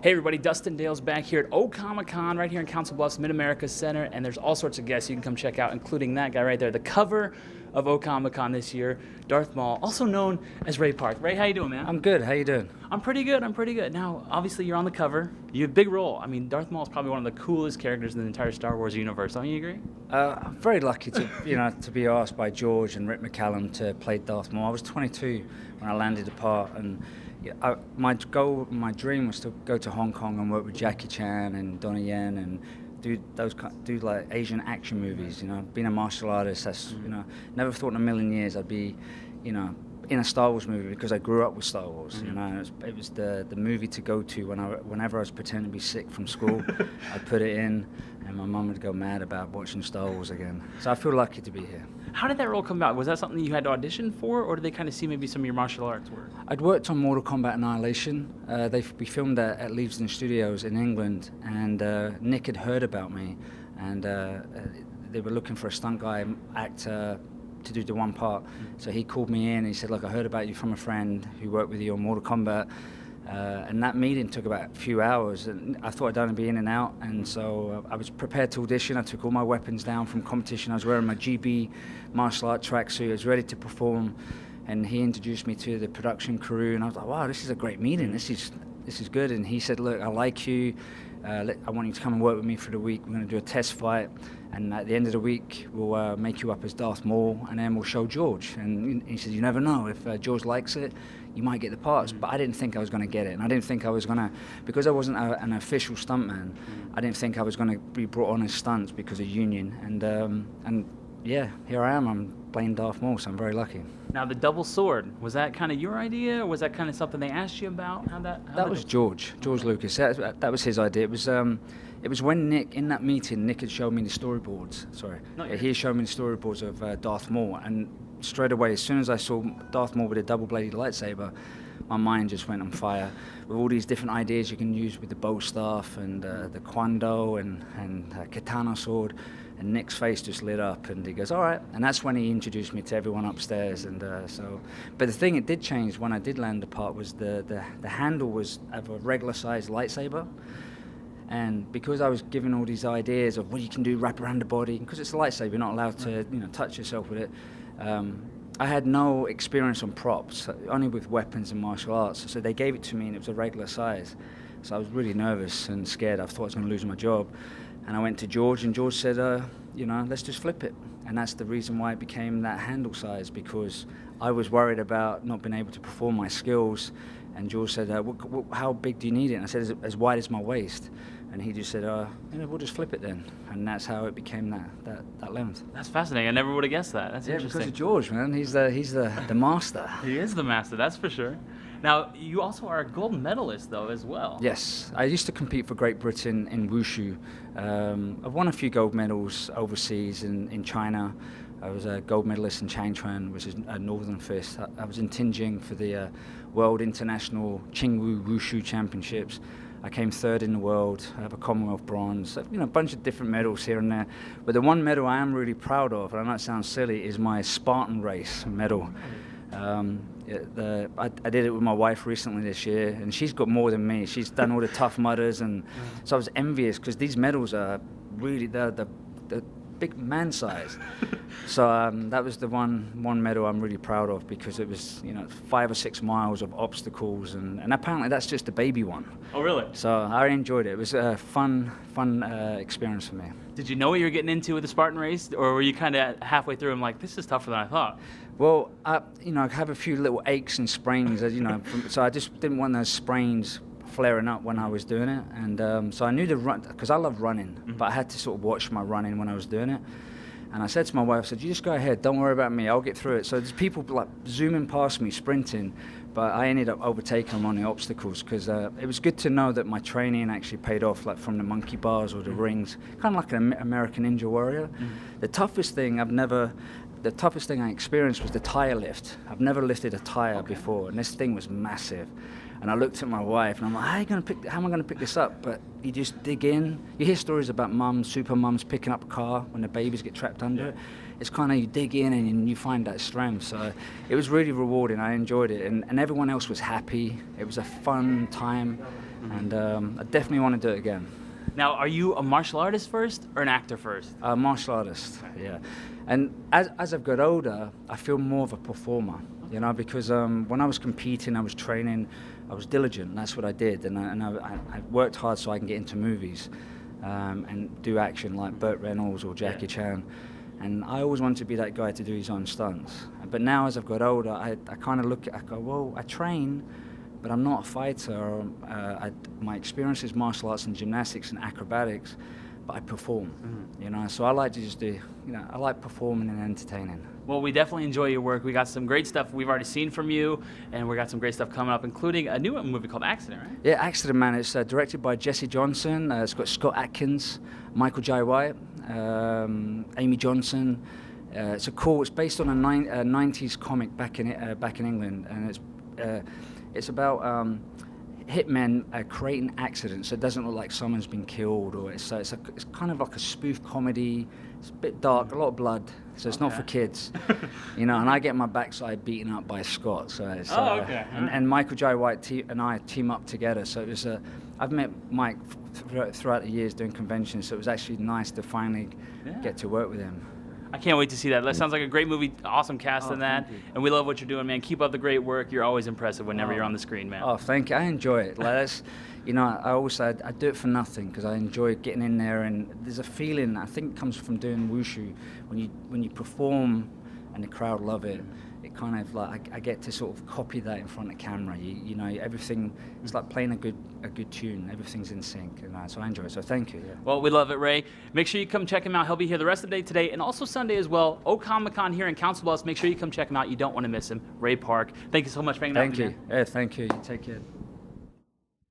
Hey everybody, Dustin Dale's back here at Comic-Con right here in Council Bluffs, Mid-America Center, and there's all sorts of guests you can come check out, including that guy right there, the cover of Comic-Con this year, Darth Maul, also known as Ray Park. Ray, how you doing, man? I'm good. How you doing? I'm pretty good. Now, obviously you're on the cover. You have a big role. I mean, Darth Maul is probably one of the coolest characters in the entire Star Wars universe. Don't you agree? I'm very lucky to, to be asked by George and Rick McCallum to play Darth Maul. I was 22 when I landed the part, and my dream was to go to Hong Kong and work with Jackie Chan and Donnie Yen and do like Asian action movies. Being a martial artist, that's never thought in a million years I'd be, in a Star Wars movie because I grew up with Star Wars. It was the movie to go to whenever I was pretending to be sick from school. I'd put it in, and my mum would go mad about watching Star Wars again. So I feel lucky to be here. How did that role come about? Was that something you had to audition for, or did they kind of see maybe some of your martial arts work? I'd worked on Mortal Kombat Annihilation. We filmed that at Leavesden Studios in England, and Nick had heard about me, and they were looking for a stunt guy actor to do the one part. So he called me in and he said, look, I heard about you from a friend who worked with you on Mortal Kombat. And that meeting took about a few hours, and I thought I'd only be in and out, and so I was prepared to audition. I took all my weapons down from competition. I was wearing my GB martial art tracksuit. I was ready to perform, and he introduced me to the production crew, and I was like, wow, this is a great meeting. This is good. And he said, look, I like you. I want you to come and work with me for the week. We're going to do a test fight, and at the end of the week, we'll make you up as Darth Maul, and then we'll show George. And he said, you never know, if George likes it, you might get the parts. But I didn't think I was going to get it, and I didn't think I was going to, because I wasn't an official stuntman, I didn't think I was going to be brought on as stunts because of union. And yeah, here I am. I'm playing Darth Maul, so I'm very lucky. Now, the double sword, was that kind of your idea, or was that kind of something they asked you about? That was George Lucas. That was his idea. It was when Nick, in that meeting, Nick had showed me the storyboards. He had shown me the storyboards of Darth Maul, and straight away, as soon as I saw Darth Maul with a double-bladed lightsaber, my mind just went on fire with all these different ideas you can use with the bow staff and the Kwando and katana sword. And Nick's face just lit up, and he goes, all right. And that's when he introduced me to everyone upstairs. And but the thing it did change when I did land the part was the handle was of a regular-sized lightsaber. And because I was given all these ideas of what you can do, wrap around the body, because it's a lightsaber, you're not allowed to touch yourself with it. I had no experience on props, only with weapons and martial arts. So they gave it to me, and it was a regular size. So I was really nervous and scared. I thought I was going to lose my job. And I went to George, and George said, let's just flip it. And that's the reason why it became that handle size, because I was worried about not being able to perform my skills. And George said, how big do you need it? And I said, as wide as my waist. And he just said, we'll just flip it then. And that's how it became that length. That's fascinating. I never would have guessed that. That's interesting. Because of George, man. He's the master. He is the master, that's for sure. Now, you also are a gold medalist, though, as well. Yes. I used to compete for Great Britain in Wushu. I've won a few gold medals overseas in China. I was a gold medalist in Changchuan, which is a northern fist. I was in Tianjin for the World International Qingwu Wushu Championships. I came third in the world. I have a Commonwealth bronze, a bunch of different medals here and there. But the one medal I am really proud of, and I know it sounds silly, is my Spartan race medal. I did it with my wife recently this year, and she's got more than me. She's done all the Tough Mudders, and so I was envious because these medals are really the big man size. So that was the one medal I'm really proud of, because it was 5 or 6 miles of obstacles, and apparently that's just a baby one. Oh, really? So I enjoyed it. It was a fun experience for me. Did you know what you were getting into with the Spartan race, or were you kind of halfway through and like, this is tougher than I thought? Well, I have a few little aches and sprains, so I just didn't want those sprains flaring up when I was doing it, and so I knew the run, because I love running, but I had to sort of watch my running when I was doing it. And I said to my wife, I said, you just go ahead, don't worry about me, I'll get through it. So there's people like zooming past me, sprinting, but I ended up overtaking them on the obstacles, because it was good to know that my training actually paid off, like from the monkey bars or the rings, kind of like an American Ninja Warrior. The toughest thing I experienced was the tire lift. I've never lifted a tire before, and this thing was massive. And I looked at my wife, and I'm like, how am I going to pick this up? But you just dig in. You hear stories about mums, super mums, picking up a car when the babies get trapped under it. It's kind of, you dig in and you find that strength. So it was really rewarding. I enjoyed it. And everyone else was happy. It was a fun time. and I definitely want to do it again. Now, are you a martial artist first or an actor first? Martial artist, yeah. And as I've got older, I feel more of a performer, you know, because when I was competing, I was training, I was diligent. That's what I did, and I worked hard so I can get into movies and do action like Burt Reynolds or Jackie Chan. And I always wanted to be that guy to do his own stunts. But now, as I've got older, I kind of look at, I go, well, I train, but I'm not a fighter. My experience is martial arts and gymnastics and acrobatics, but I perform, you know. So I like to just do, you know, I like performing and entertaining. Well, we definitely enjoy your work. We got some great stuff we've already seen from you, and we got some great stuff coming up, including a new movie called Accident, right? Yeah, Accident, man. It's directed by Jesse Johnson. It's got Scott Adkins, Michael Jai White, Amy Johnson. It's based on a 90s comic back in England, and it's about hitmen creating accidents, so it doesn't look like someone's been killed, or it's kind of like a spoof comedy. It's a bit dark, a lot of blood, so it's not for kids, you know. And I get my backside beaten up by Scott, so it's, and Michael Jai White and I team up together. So it was I've met Mike throughout the years doing conventions, so it was actually nice to finally get to work with him. I can't wait to see that. That sounds like a great movie. Awesome cast in that. And we love what you're doing, man. Keep up the great work. You're always impressive whenever you're on the screen, man. Oh, thank you. I enjoy it. Like, that's, you know, I always say I do it for nothing because I enjoy getting in there. And there's a feeling, I think, comes from doing wushu. When you perform and the crowd love it, it kind of like I get to sort of copy that in front of camera. You know, everything. It's like playing a good tune. Everything's in sync, and so I enjoy it. So thank you. Yeah. Well, we love it, Ray. Make sure you come check him out. He'll be here the rest of the day today, and also Sunday as well. Comic-Con here in Council Bluffs. Make sure you come check him out. You don't want to miss him. Ray Park. Thank you so much for hanging out with me. Thank you. Yeah, thank you. You take care.